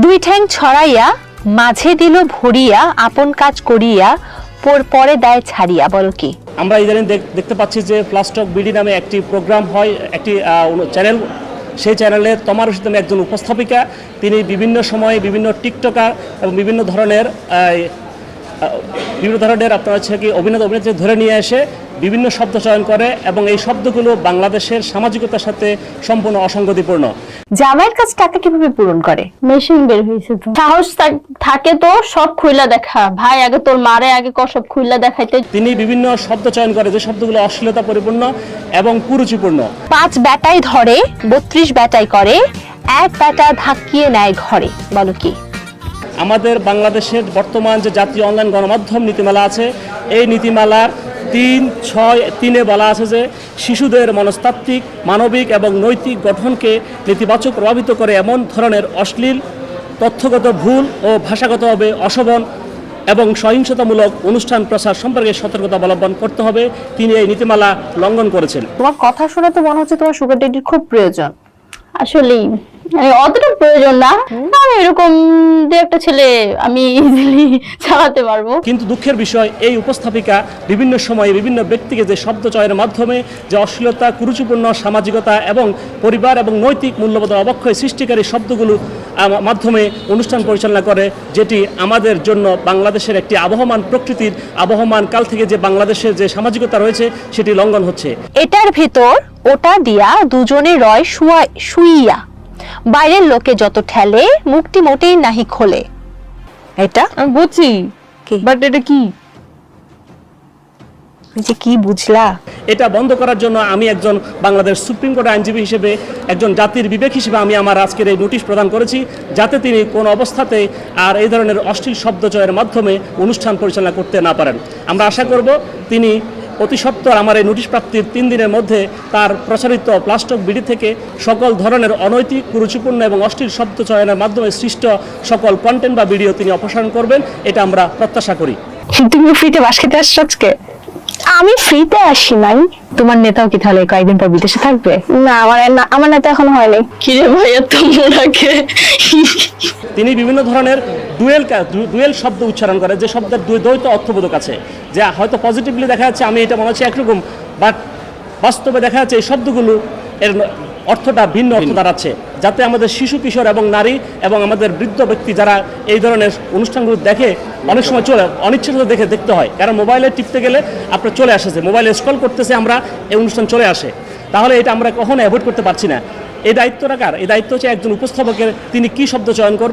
দুই ঠ্যাং ছড়াইয়া মাঝে দিল ভরিয়া আপন কাজ করিয়া পরে দেয় ছাড়িয়া। বলো কি? আমরা ইদানিং দেখতে পাচ্ছি যে প্লাস টক বিডি নামে একটি প্রোগ্রাম হয়, একটি চ্যানেল। সেই চ্যানেলের তমা রশিদ নামে একজন উপস্থাপিকা, তিনি বিভিন্ন সময়ে বিভিন্ন টিকটকার এবং বিভিন্ন ধরনের আপনার হচ্ছে কি অভিনেত্রী ধরে নিয়ে এসে বিভিন্ন শব্দ চয়ন করে এবং এই শব্দগুলো বাংলাদেশের সামাজিকতার সাথে সম্পূর্ণ অসঙ্গতিপূর্ণ। জামাইয়ের কাছে টাকা কিভাবে পূরণ করে? মেশিন বের হয়েছে তো। সাহস থাকে তো সব খুইলা দেখা, ভাই আগে তোর মারে আগে সব খুইলা দেখাইতে। তিনি বিভিন্ন শব্দ চয়ন করে যে শব্দগুলো অশ্লীলতা পরিপূর্ণ এবং কুরুচিপূর্ণ। 5 ব্যাটাই ধরে 32 ব্যাটাই করে, এক ব্যাটা ধাক্কিয়ে নেয় ঘরে। বলো কি? আমাদের বাংলাদেশের বর্তমান যে জাতীয় অনলাইন গণমাধ্যম নীতিমালা আছে, এই নীতিমালার 3.6.3-এ বলা আছে যে শিশুদের মনস্তাত্ত্বিক, মানবিক এবং নৈতিক গঠনকে নেতিবাচক প্রভাবিত করে এমন ধরনের অশ্লীল, তথ্যগত ভুল ও ভাষাগতভাবে অশোভন এবং সহিংসতামূলক অনুষ্ঠান প্রচার সম্পর্কে সতর্কতা অবলম্বন করতে হবে। তিনি এই নীতিমালা লঙ্ঘন করেছেন। তোমার কথা শুনে তো মনে হচ্ছে তোমার সুগার ডেডির খুব প্রয়োজন। আসলেই অতটা প্রয়োজন না, আমি এরকম যে একটা ছেলে আমি ইজিলি চালাতে পারবো। কিন্তু দুঃখের বিষয়, এই উপস্থাপিকা বিভিন্ন সময়ে বিভিন্ন ব্যক্তিকে যে শব্দ চয়নের মাধ্যমে যে অশ্লীলতা, কুরুচিপূর্ণ সামাজিকতা এবং পরিবার এবং নৈতিক মূল্যবোধের অবক্ষয় সৃষ্টিকারী শব্দগুলো মাধ্যমে অনুষ্ঠান পরিচালনা করে, যেটি আমাদের জন্য বাংলাদেশের একটি আবহমান প্রকৃতির আবহমান কাল থেকে যে বাংলাদেশের যে সামাজিকতা রয়েছে সেটি লঙ্ঘন হচ্ছে। এটার ভেতর ওটা দিয়া দুজনে রয় শুইয়া, বাইরের লোকে যত ঠেলে মুক্তি মোটেই নাহি খোলে। এটা আমি বুঝছি, বাট এটা কি? যে কি বুঝলা? এটা বন্ধ করার জন্য আমি একজন বাংলাদেশ সুপ্রিম কোর্টের আইনজীবী হিসেবে, একজন জাতির বিবেক হিসেবে আমি আমার আজকের এই নোটিশ প্রদান করেছি, যাতে তিনি কোনো অবস্থাতে আর এই ধরনের অশ্লীল শব্দচয়ের মাধ্যমে অনুষ্ঠান পরিচালনা করতে না পারেন। আমরা আশা করব তিনি অতি সত্বর আমার এই নোটিশ প্রাপ্তির 3 দিনের মধ্যে তার প্রচারিত প্লাস টক বিডি থেকে সকল ধরনের অনৈতিক, কুরুচিপূর্ণ এবং অশ্লীল শব্দ চয়নের মাধ্যমে সৃষ্ট সকল কন্টেন্ট বা ভিডিও তিনি অপসারণ করবেন, এটা আমরা প্রত্যাশা করি। তুমি ফ্রিতে বাস খেতে আসছো আজকে? আমি ফ্রিতে আসি নাই। তোমার নেতাও কি তাহলে কয়েকদিন পর বিদেশে থাকবে? না, আমার নেতা এখনো হয়নি। কিরে ভাইয়া তোমরাকে তিনি বিভিন্ন ধরনের ডুয়েল শব্দ উচ্চারণ করে, যে শব্দের দ্বৈত অর্থবোধক আছে, যে হয়তো পজিটিভলি দেখা যাচ্ছে আমি এটা মনে হচ্ছে একরকম, বাট বাস্তবে দেখা যাচ্ছে এই শব্দগুলো এর অর্থটা ভিন্ন অর্থ দাঁড়াচ্ছে, যাতে আমাদের শিশু, কিশোর এবং নারী এবং আমাদের বৃদ্ধ ব্যক্তি যারা এই ধরনের অনুষ্ঠানগুলো দেখে, অনেক সময় অনিচ্ছাকৃত দেখতে হয়, কারণ মোবাইলে টিপতে গেলে আপনার চলে আসে, মোবাইলে স্ক্রল করতেছে আমরা, এই অনুষ্ঠান চলে আসে। তাহলে এটা আমরা কখনো অ্যাভয়েড করতে পারছি না। এই দায়িত্বটা কার? এই দায়িত্ব হচ্ছে একজন উপস্থাপকের, তিনি কি শব্দ চয়ন করবেন।